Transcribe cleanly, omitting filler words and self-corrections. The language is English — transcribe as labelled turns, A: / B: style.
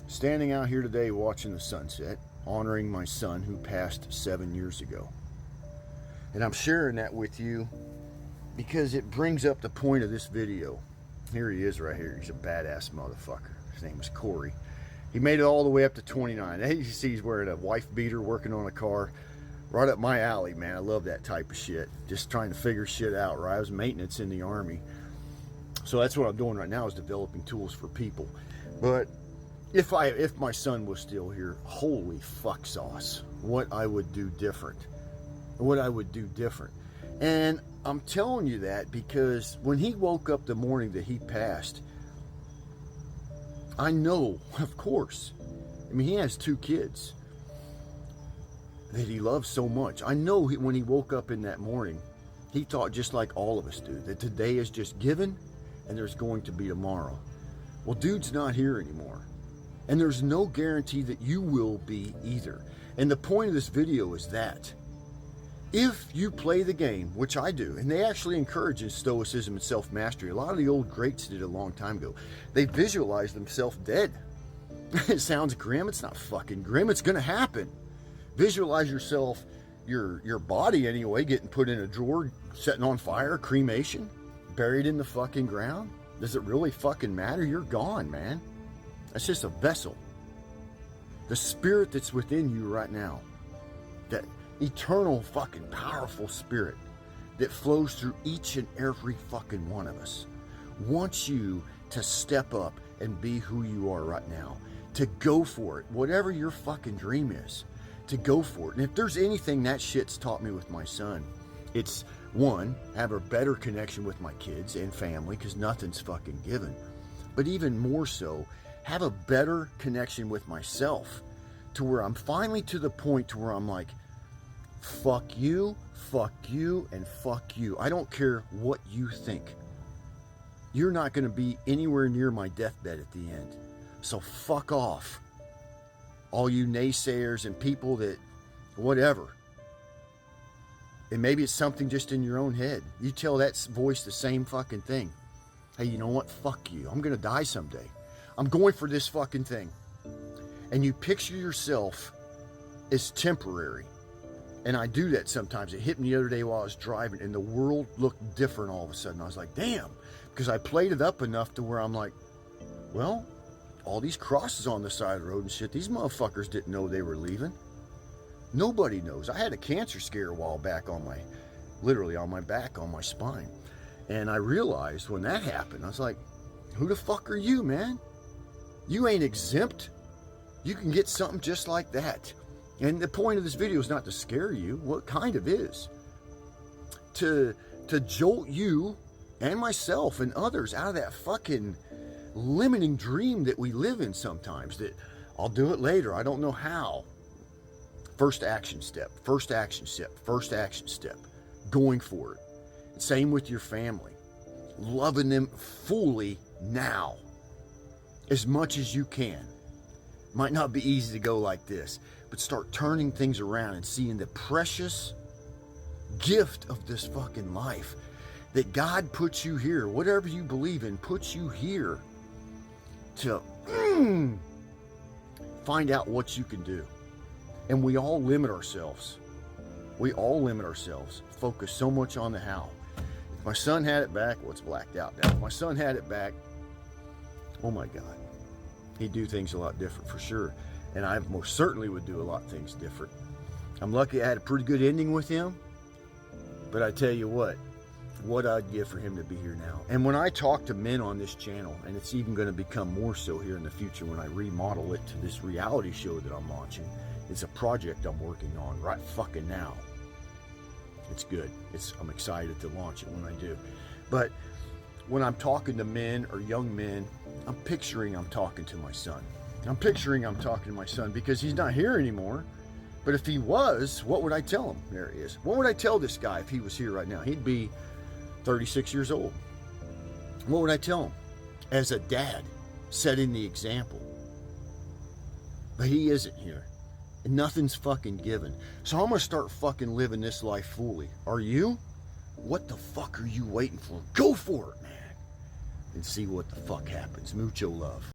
A: Standing out here today watching the sunset, honoring my son who passed 7 years ago. And I'm sharing that with you because it brings up the point of this video. Here he is right here. He's a badass motherfucker. His name is Cory. He made it all the way up to 29. You see he's wearing a wife beater, working on a car. Right up my alley, man. I love that type of shit. Just trying to figure shit out, right? I was maintenance in the Army. So that's what I'm doing right now, is developing tools for people. But if my son was still here, holy fuck sauce, what I would do different. What I would do different. And I'm telling you that because when he woke up the morning that he passed, I know, of course, I mean, he has 2 kids that he loves so much. I know when he woke up in that morning, he thought just like all of us do, that today is just given and there's going to be tomorrow. Well, dude's not here anymore. And there's no guarantee that you will be either. And the point of this video is that if you play the game, which I do, and they actually encourage in stoicism and self-mastery. A lot of the old greats did it a long time ago. They visualize themselves dead. It sounds grim. It's not fucking grim. It's going to happen. Visualize yourself, your body anyway, getting put in a drawer, setting on fire, cremation, buried in the fucking ground. Does it really fucking matter? You're gone, man. That's just a vessel. The spirit that's within you right now, that eternal fucking powerful spirit that flows through each and every fucking one of us, wants you to step up and be who you are right now, to go for it, whatever your fucking dream is, to go for it. And if there's anything that shit's taught me with my son, it's one, have a better connection with my kids and family, because nothing's fucking given, but even more so, have a better connection with myself, to where I'm finally to the point to where I'm like, fuck you, and fuck you. I don't care what you think. You're not going to be anywhere near my deathbed at the end. So fuck off. All you naysayers and people that, whatever. And maybe it's something just in your own head. You tell that voice the same fucking thing. Hey, you know what? Fuck you. I'm going to die someday. I'm going for this fucking thing. And you picture yourself as temporary. And I do that sometimes. It hit me the other day while I was driving, and the world looked different all of a sudden. I was like, damn, because I played it up enough to where I'm like, well, all these crosses on the side of the road and shit, these motherfuckers didn't know they were leaving. Nobody knows. I had a cancer scare a while back literally on my back, on my spine. And I realized when that happened, I was like, who the fuck are you, man? You ain't exempt. You can get something just like that. And the point of this video is not to scare you. What kind of is? To jolt you and myself and others out of that fucking limiting dream that we live in sometimes. That I'll do it later. I don't know how. First action step. First action step. First action step. Going for it. Same with your family. Loving them fully now. As much as you can. Might not be easy to go like this, but start turning things around and seeing the precious gift of this fucking life, that God puts you here, whatever you believe in, puts you here to find out what you can do. And we all limit ourselves. We all limit ourselves. Focus so much on the how. If my son had it back, well, it's blacked out now. If my son had it back, oh my God. He'd do things a lot different for sure. And I most certainly would do a lot of things different. I'm lucky I had a pretty good ending with him. But I tell you what I'd give for him to be here now. And when I talk to men on this channel, and it's even going to become more so here in the future when I remodel it to this reality show that I'm launching. It's a project I'm working on right fucking now. It's good. I'm excited to launch it when I do. But when I'm talking to men or young men, I'm picturing I'm talking to my son. I'm picturing I'm talking to my son because he's not here anymore. But if he was, what would I tell him? There he is. What would I tell this guy if he was here right now? He'd be 36 years old. What would I tell him? As a dad, setting the example. But he isn't here. And nothing's fucking given. So I'm going to start fucking living this life fully. Are you? What the fuck are you waiting for? Go for it, man. And see what the fuck happens. Mucho love.